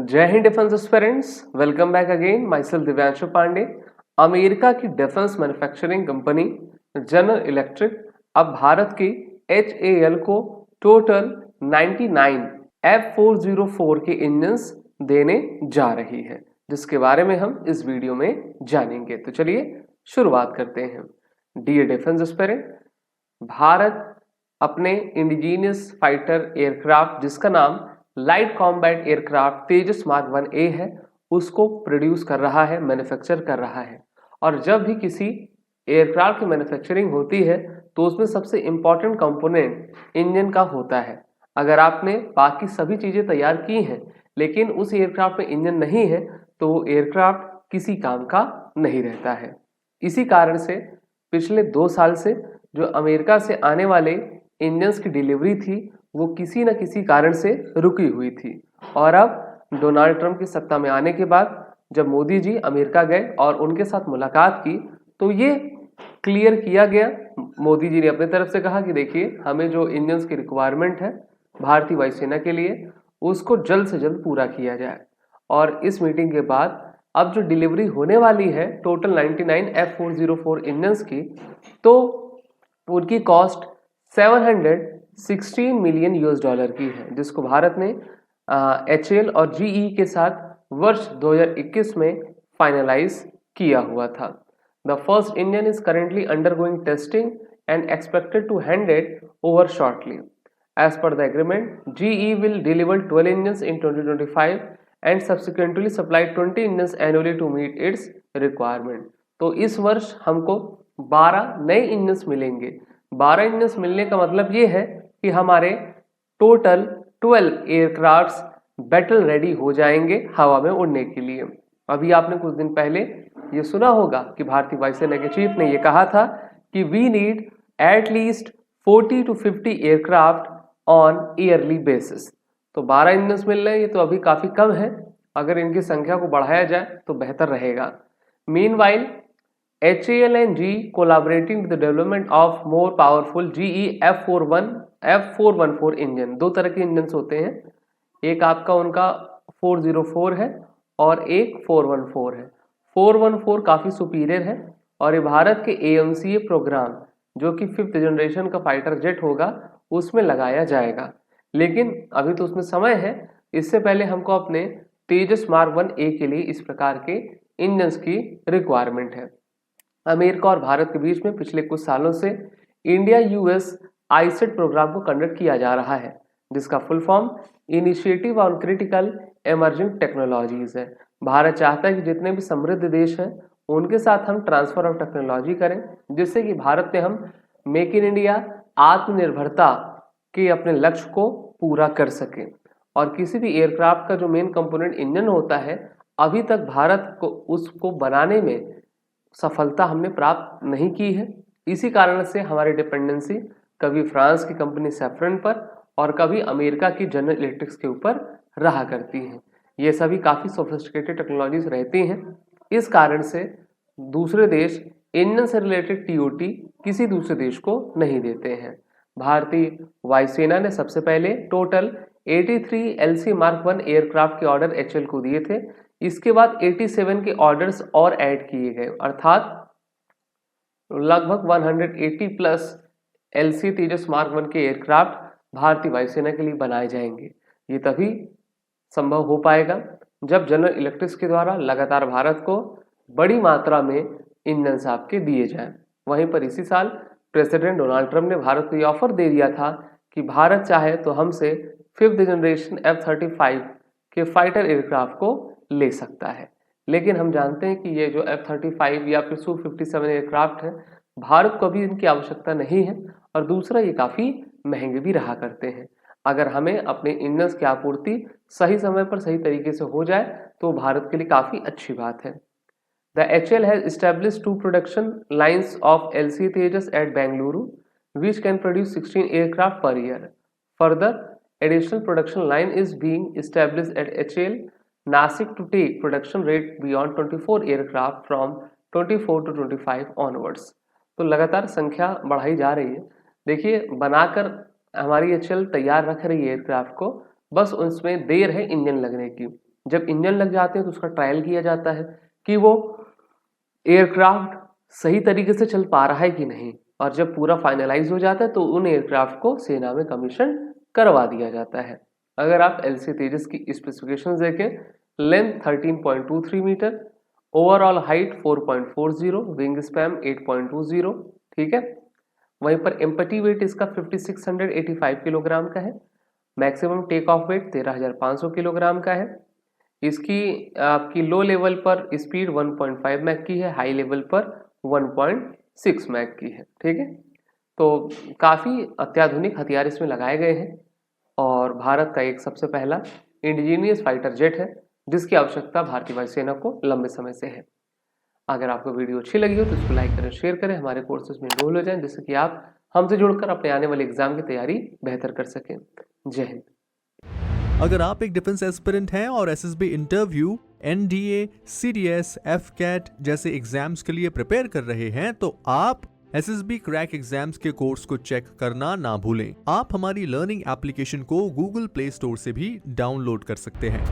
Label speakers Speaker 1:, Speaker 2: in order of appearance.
Speaker 1: जय Hind defence aspirants, welcome back again. Myself Divyanshu Pandey. America की defence manufacturing company General Electric अब भारत की HAL को टोटल 99 F404 के इंजन्स देने जा रही है, जिसके बारे में हम इस वीडियो में जानेंगे। तो चलिए शुरुआत करते हैं। डियर डिफेंस एस्पिरेंट, भारत अपने इंडिजीनियस फाइटर एयरक्राफ्ट जिसका नाम लाइट कॉम्बैट एयरक्राफ्ट तेजस मार्क 1A है, उसको प्रोड्यूस कर रहा है, मैन्युफैक्चर कर रहा है। और जब भी किसी एयरक्राफ्ट की मैन्युफैक्चरिंग होती है तो उसमें सबसे इंपॉर्टेंट कंपोनेंट इंजन का होता है। अगर आपने बाकी सभी चीजें तैयार की हैं लेकिन उस एयरक्राफ्ट में इंजन नहीं है तो वो एयरक्राफ्ट किसी काम का नहीं रहता है। इसी कारण से पिछले 2 साल से जो अमेरिका से आने वाले इंजन्स की डिलीवरी थी वो किसी न किसी कारण से रुकी हुई थी। और अब डोनाल्ड ट्रंप की सत्ता में आने के बाद जब मोदी जी अमेरिका गए और उनके साथ मुलाकात की तो ये क्लियर किया गया। मोदी जी ने अपनी तरफ से कहा कि देखिए, हमें जो इंजन्स की रिक्वायरमेंट है भारतीय वायुसेना के लिए उसको जल्द से जल्द पूरा किया जाए। और इस मीटिंग के बाद अब जो डिलीवरी होने वाली है टोटल 99 F404 इंजन्स की, तो उनकी कॉस्ट 716 मिलियन US डॉलर की है, जिसको भारत ने HAL और GE के साथ वर्ष 2021 में फाइनलाइज किया हुआ था। The first engine is currently undergoing testing and expected to hand it over shortly. As per the agreement, GE will deliver 12 engines in 2025 and subsequently supply 20 engines annually to meet its requirement। तो इस वर्ष हमको 12 नए engines मिलेंगे। 12 engines मिलने का मतलब ये है कि हमारे टोटल 12 एयरक्राफ्ट्स बैटल रेडी हो जाएंगे हवा में उड़ने के लिए। अभी आपने कुछ दिन पहले ये सुना होगा कि भारतीय वायुसेना के चीफ ने ये कहा था कि we need at least 40 to 50 aircraft on yearly basis. तो 12 इंजन्स मिल रहे हैं, ये तो अभी काफी कम है। अगर इनकी संख्या को बढ़ाया जाए तो बेहतर रहेगा। Meanwhile HAL and GE collaborating with the development of more powerful GE F414 engine. 2 तरह के इंजन होते हैं, एक आपका उनका 404 है और एक 414 है। 414 काफी सुपीरियर है और ये भारत के AMCA प्रोग्राम जो कि 5th जनरेशन का फाइटर जेट होगा उसमें लगाया जाएगा। लेकिन अभी तो उसमें समय है, इससे पहले हमको अपने तेजस मार्क 1A के लिए इस प्रकार के इंजन्स की रिक्वायरमेंट है। अमेरिका और भारत के बीच में पिछले कुछ सालों से इंडिया US ISET प्रोग्राम को कंडक्ट किया जा रहा है, जिसका full form initiative on critical emerging technologies है। भारत चाहता है कि जितने भी समृद्ध देश हैं उनके साथ हम ट्रांसफर ऑफ टेक्नोलॉजी करें, जिससे कि भारत में हम मेक इन इंडिया आत्मनिर्भरता के अपने लक्ष्य को पूरा कर सकें। और किसी भी एयरक्राफ्ट का जो मेन कंपोनेंट इंजन होता है, अभी तक भारत को उसको बनाने में सफलता हमने प्राप्त नहीं की है। इसी कारण से हमारी डिपेंडेंसी कभी फ्रांस की कंपनी सैफ्रन पर और कभी अमेरिका की जनरल इलेक्ट्रिक्स के ऊपर रहा करती है। ये सभी काफ़ी सोफिस्टिकेटेड टेक्नोलॉजीज रहती हैं। इस कारण से दूसरे देश इंजन से रिलेटेड TOT किसी दूसरे देश को नहीं देते हैं। भारतीय वायुसेना ने सबसे पहले टोटल 83 LC मार्क 1 एयरक्राफ्ट के ऑर्डर HAL को दिए थे। इसके बाद 87 के ऑर्डर्स और ऐड किए गए, अर्थात लगभग 180 प्लस LC तेजस मार्क 1 के एयरक्राफ्ट भारतीय वायुसेना के लिए बनाए जाएंगे। ये तभी संभव हो पाएगा जब जनरल इलेक्ट्रिक्स के द्वारा लगातार भारत को बड़ी मात्रा में इंजन आपके दिए जाएं। वहीं पर इसी साल प्रेसिडेंट डोनाल्ड ट्रंप ने भारत को ये ऑफर दे दिया था कि भारत चाहे तो हमसे 5th जनरेशन F-35 के फाइटर एयरक्राफ्ट को ले सकता है। लेकिन हम जानते हैं कि ये जो F-35 या फिर Su-57 एयरक्राफ्ट है, भारत को भी इनकी आवश्यकता नहीं है और दूसरा ये काफ़ी महंगे भी रहा करते हैं। अगर हमें अपने इंजन्स की आपूर्ति सही समय पर सही तरीके से हो जाए तो भारत के लिए काफ़ी अच्छी बात है। The HAL has established 2 production lines of LC Tejas at Bengaluru, which can produce 16 aircraft per year. Further, additional production line is being established at HAL Nasik to take production rate beyond 24 aircraft from 24 to 25 onwards। तो लगातार संख्या बढ़ाई जा रही है। देखिए, बनाकर हमारी HAL तैयार रख रही है एयरक्राफ्ट को, बस उसमें देर है इंजन लगने की। जब इंजन लग जाते हैं तो उसका ट्रायल किया जाता है कि वो एयरक्राफ्ट सही तरीके से चल पा रहा है कि नहीं, और जब पूरा फाइनलाइज हो जाता है तो उन एयरक्राफ्ट को सेना में कमीशन करवा दिया जाता है। अगर आप एलसी तेजस की स्पेसिफिकेशंस देखें, length 13.23 metre, overall height 4.40, wing span 8.20, ठीक है। वहीं पर एम्पटी वेट इसका 5685 किलोग्राम का है। Maximum take off weight 13500 kilogram का है। इसकी आपकी लो लेवल पर स्पीड 1.5 मैक की है, हाई लेवल पर 1.6 मैक की है, ठीक है। तो काफ़ी अत्याधुनिक हथियार इसमें लगाए गए हैं और भारत का एक सबसे पहला इंडिजीनियस फाइटर जेट है जिसकी आवश्यकता भारतीय वायुसेना को लंबे समय से है। अगर आपको वीडियो अच्छी लगी हो तो इसको लाइक करें, शेयर करें, हमारे कोर्सेज में एनरोल हो जाएं जिससे कि आप हमसे जुड़कर अपने आने वाले एग्जाम की तैयारी बेहतर कर सकें। जय हिंद।
Speaker 2: अगर आप एक डिफेंस एस्पिरेंट हैं और SSB interview, NDA, CDS, AFCAT जैसे एग्जाम्स के लिए प्रिपेयर कर रहे हैं तो आप एसएसबी क्रैक एग्जाम्स के कोर्स को चेक करना ना भूलें। आप हमारी लर्निंग एप्लीकेशन को गूगल प्ले स्टोर से भी डाउनलोड कर सकते हैं।